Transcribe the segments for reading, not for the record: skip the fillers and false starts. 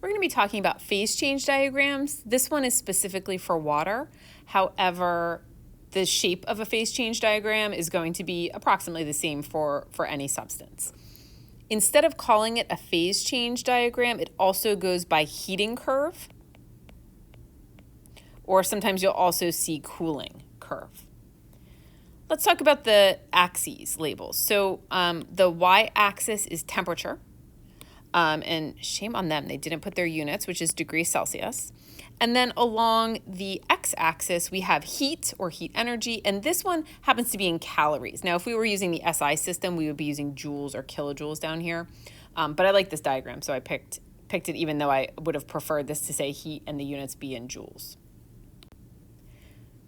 We're going to be talking about phase change diagrams. This one is specifically for water. However, the shape of a phase change diagram is going to be approximately the same for any substance. Instead of calling it a phase change diagram, it also goes by heating curve, or sometimes you'll also see cooling curve. Let's talk about the axes labels. So the y-axis is temperature. And shame on them, they didn't put their units, which is degrees Celsius. And then along the x-axis, we have heat or heat energy, and this one happens to be in calories. Now, if we were using the SI system, we would be using joules or kilojoules down here. But I like this diagram, so I picked it even though I would have preferred this to say heat and the units be in joules.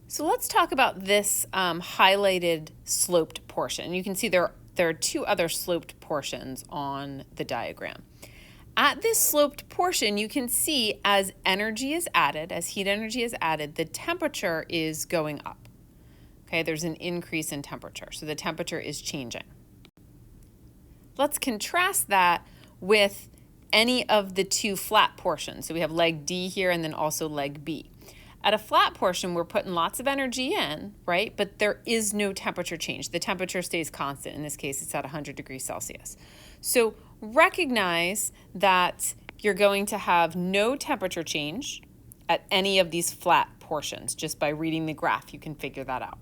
So let's talk about this highlighted sloped portion. You can see there are two other sloped portions on the diagram. At this sloped portion, you can see as energy is added, as heat energy is added, the temperature is going up. Okay, there's an increase in temperature, so the temperature is changing. Let's contrast that with any of the two flat portions. So we have leg D here and then also leg B. At a flat portion, we're putting lots of energy in, right? But there is no temperature change. The temperature stays constant. In this case, it's at 100 degrees Celsius. So recognize that you're going to have no temperature change at any of these flat portions. Just by reading the graph, you can figure that out.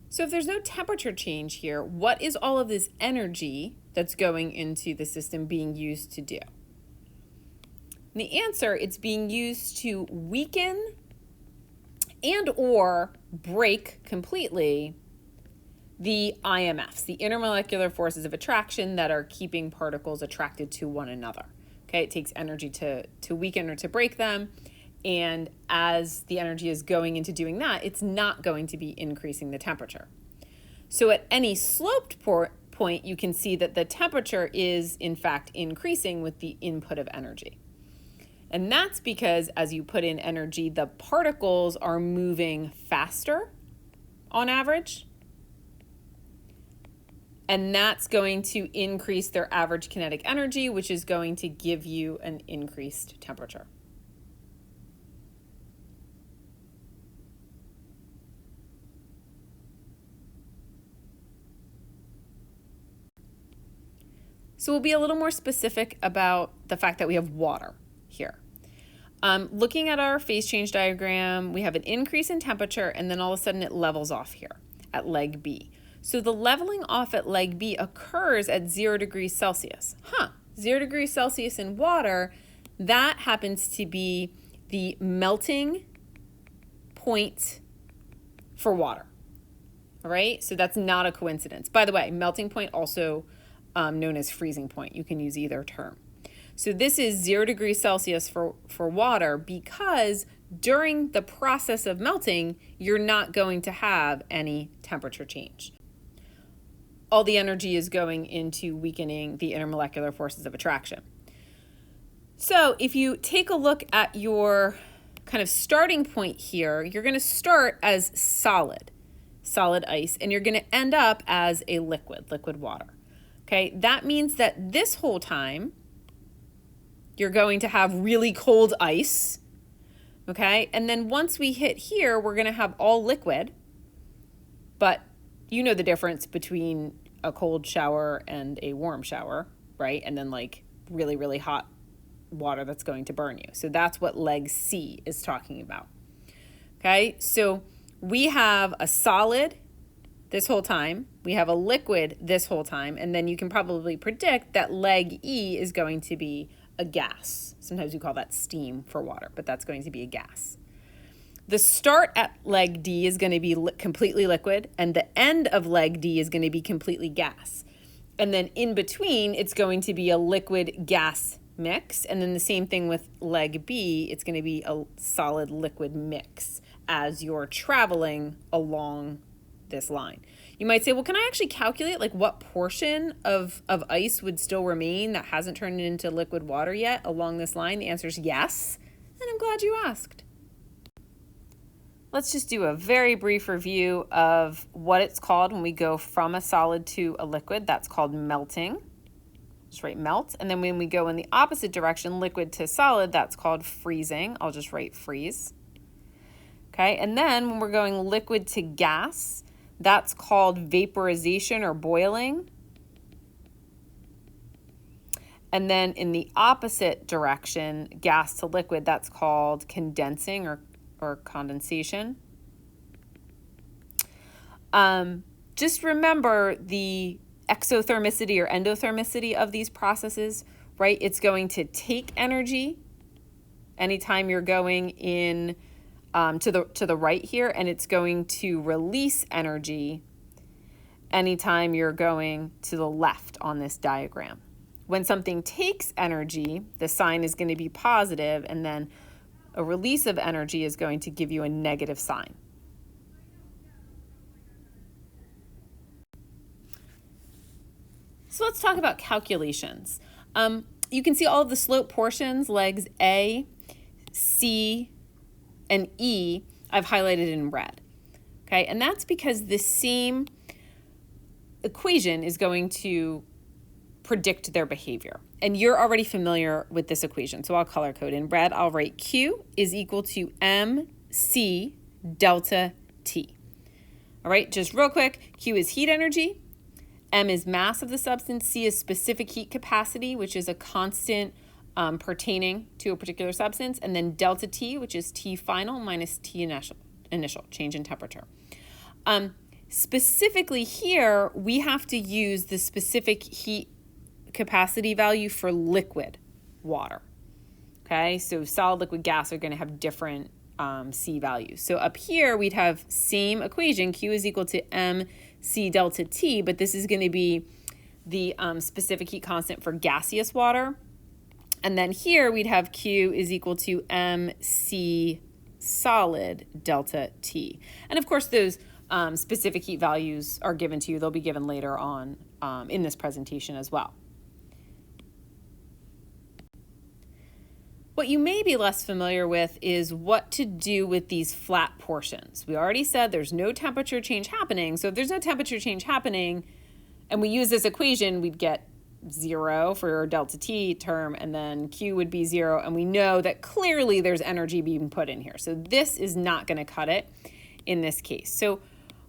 So if there's no temperature change here, what is all of this energy that's going into the system being used to do? And the answer, it's being used to weaken and or break completely the IMFs, the intermolecular forces of attraction that are keeping particles attracted to one another. Okay, it takes energy to weaken or to break them. And as the energy is going into doing that, it's not going to be increasing the temperature. So at any sloped point, you can see that the temperature is in fact increasing with the input of energy. And that's because as you put in energy, the particles are moving faster on average. And that's going to increase their average kinetic energy, which is going to give you an increased temperature. So we'll be a little more specific about the fact that we have water here. Looking at our phase change diagram, we have an increase in temperature and then all of a sudden it levels off here at leg B. So the leveling off at leg B occurs at 0 degrees Celsius. 0 degrees Celsius in water, that happens to be the melting point for water. All right, so that's not a coincidence. By the way, melting point also known as freezing point. You can use either term. So this is 0 degrees Celsius for water because during the process of melting, you're not going to have any temperature change. All the energy is going into weakening the intermolecular forces of attraction. So if you take a look at your kind of starting point here, you're going to start as solid ice, and you're going to end up as a liquid water. Okay, that means that this whole time, you're going to have really cold ice, okay? And then once we hit here, we're going to have all liquid, but you know the difference between a cold shower and a warm shower, right? And then like really, really hot water that's going to burn you. So that's what leg C is talking about, okay? So we have a solid this whole time, we have a liquid this whole time, and then you can probably predict that leg E is going to be a gas. Sometimes we call that steam for water, but that's going to be a gas. The start at leg D is going to be completely liquid, and the end of leg D is going to be completely gas. And then in between, it's going to be a liquid gas mix, and then the same thing with leg B, it's going to be a solid liquid mix as you're traveling along this line. You might say, well, can I actually calculate like what portion of ice would still remain that hasn't turned into liquid water yet along this line? The answer is yes, and I'm glad you asked. Let's just do a very brief review of what it's called when we go from a solid to a liquid. That's called melting. just write melt. And then when we go in the opposite direction, liquid to solid, that's called freezing. I'll just write freeze. Okay, and then when we're going liquid to gas, that's called vaporization or boiling. And then in the opposite direction, gas to liquid, that's called condensing or condensation. Just remember the exothermicity or endothermicity of these processes, right? It's going to take energy anytime you're going in to the right here, and it's going to release energy anytime you're going to the left on this diagram. When something takes energy, the sign is going to be positive, and then a release of energy is going to give you a negative sign. So let's talk about calculations. You can see all of the slope portions, legs A, C, and E, I've highlighted in red. Okay, and that's because the same equation is going to predict their behavior. And you're already familiar with this equation, so I'll color code. In red, I'll write Q is equal to MC delta T. All right, just real quick, Q is heat energy, M is mass of the substance, C is specific heat capacity, which is a constant pertaining to a particular substance, and then delta T, which is T final minus T initial, change in temperature. Specifically here, we have to use the specific heat capacity value for liquid water. Okay, so solid, liquid, gas are going to have different C values. So up here, we'd have same equation, Q is equal to MC delta T, but this is going to be the specific heat constant for gaseous water. And then here, we'd have Q is equal to MC solid delta T. And of course, those specific heat values are given to you. They'll be given later on in this presentation as well. What you may be less familiar with is what to do with these flat portions. We already said there's no temperature change happening. So if there's no temperature change happening and we use this equation, we'd get 0 for our delta T term, and then Q would be 0. And we know that clearly there's energy being put in here. So this is not going to cut it in this case. So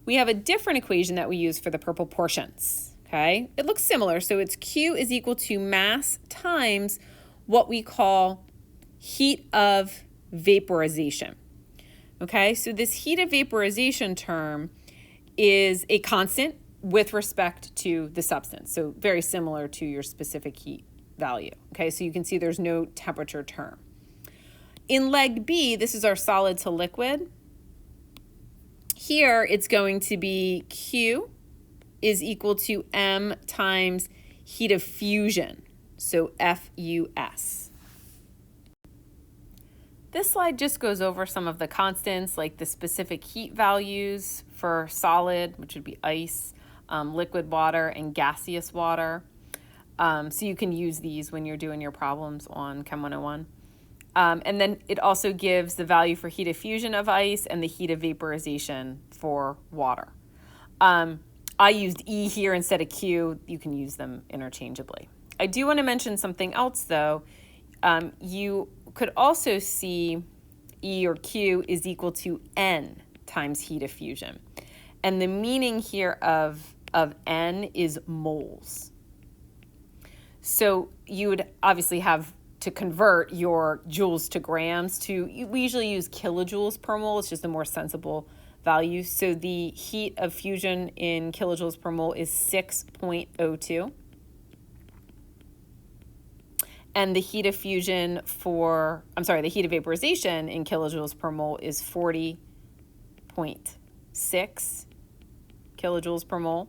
we have a different equation that we use for the purple portions. Okay, it looks similar. So it's Q is equal to mass times what we call heat of vaporization. Okay, so this heat of vaporization term is a constant with respect to the substance. So very similar to your specific heat value. Okay, so you can see there's no temperature term. In leg B, this is our solid to liquid. Here it's going to be Q is equal to M times heat of fusion, so FUS. This slide just goes over some of the constants, like the specific heat values for solid, which would be ice, liquid water, and gaseous water. So you can use these when you're doing your problems on Chem 101. And then it also gives the value for heat of fusion of ice and the heat of vaporization for water. I used E here instead of Q. You can use them interchangeably. I do want to mention something else, though. You could also see E or Q is equal to N times heat of fusion. And the meaning here of N is moles. So you would obviously have to convert your joules to grams we usually use kilojoules per mole. It's just a more sensible value. So the heat of fusion in kilojoules per mole is 6.02. And the heat of fusion the heat of vaporization in kilojoules per mole is 40.6 kilojoules per mole.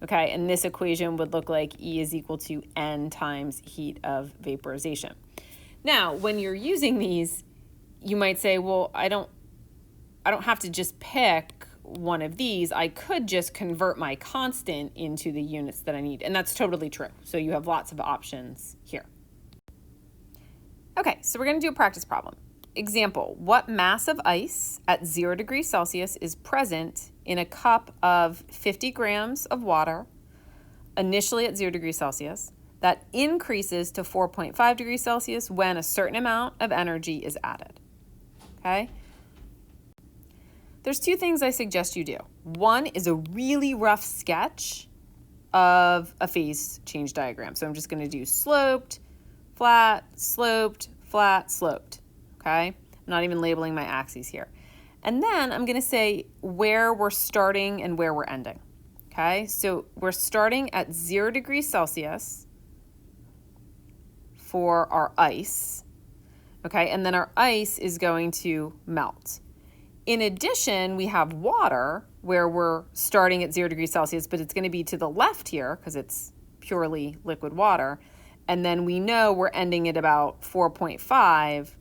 Okay, and this equation would look like E is equal to N times heat of vaporization. Now, when you're using these, you might say, well, I don't have to just pick one of these. I could just convert my constant into the units that I need. And that's totally true. So you have lots of options here. Okay, so we're going to do a practice problem. Example, what mass of ice at 0 degrees Celsius is present in a cup of 50 grams of water, initially at 0 degrees Celsius, that increases to 4.5 degrees Celsius when a certain amount of energy is added. Okay? There's two things I suggest you do. One is a really rough sketch of a phase change diagram. So I'm just going to do sloped, flat, sloped, flat, sloped. Okay? I'm not even labeling my axes here. And then I'm going to say where we're starting and where we're ending. Okay? So we're starting at 0 degrees Celsius for our ice. Okay? And then our ice is going to melt. In addition, we have water where we're starting at 0 degrees Celsius, but it's going to be to the left here because it's purely liquid water. And then we know we're ending at about 4.5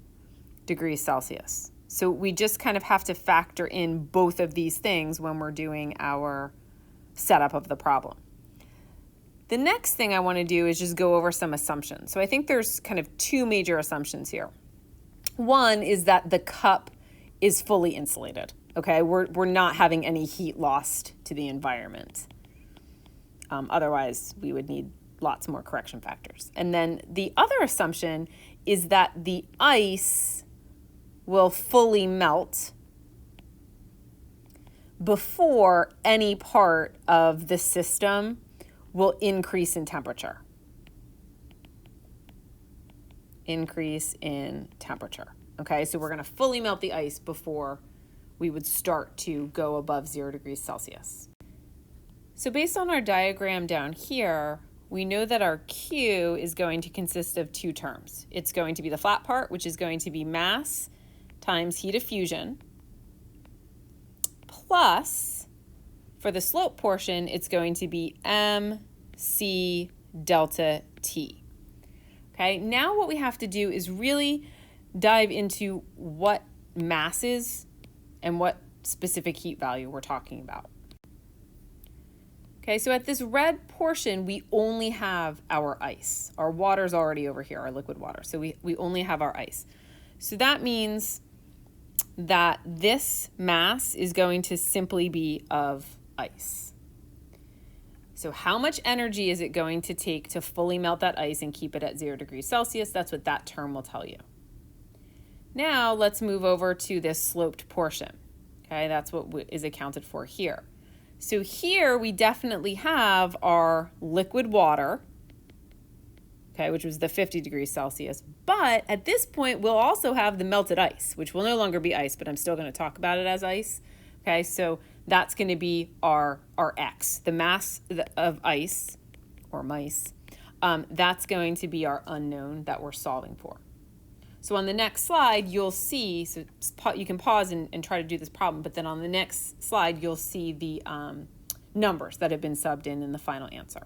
degrees Celsius. So we just kind of have to factor in both of these things when we're doing our setup of the problem. The next thing I want to do is just go over some assumptions. So I think there's kind of two major assumptions here. One is that the cup is fully insulated. Okay, we're not having any heat lost to the environment. Otherwise, we would need lots more correction factors. And then the other assumption is that the ice will fully melt before any part of the system will increase in temperature. Increase in temperature. Okay, so we're going to fully melt the ice before we would start to go above 0 degrees Celsius. So based on our diagram down here, we know that our Q is going to consist of two terms. It's going to be the flat part, which is going to be mass times heat of fusion, plus, for the slope portion, it's going to be MC delta T. Okay, now what we have to do is really dive into what masses and what specific heat value we're talking about. Okay, so at this red portion, we only have our ice. Our water's already over here, our liquid water. So we only have our ice. So that means that this mass is going to simply be of ice. So how much energy is it going to take to fully melt that ice and keep it at 0 degrees Celsius? That's what that term will tell you. Now let's move over to this sloped portion. Okay, that's what is accounted for here. So here we definitely have our liquid water, okay, which was the 50 degrees Celsius. But at this point, we'll also have the melted ice, which will no longer be ice, but I'm still going to talk about it as ice. Okay, so that's going to be our X, the mass of ice or mice. That's going to be our unknown that we're solving for. So on the next slide, you'll see, so you can pause and try to do this problem, but then on the next slide, you'll see the numbers that have been subbed in the final answer.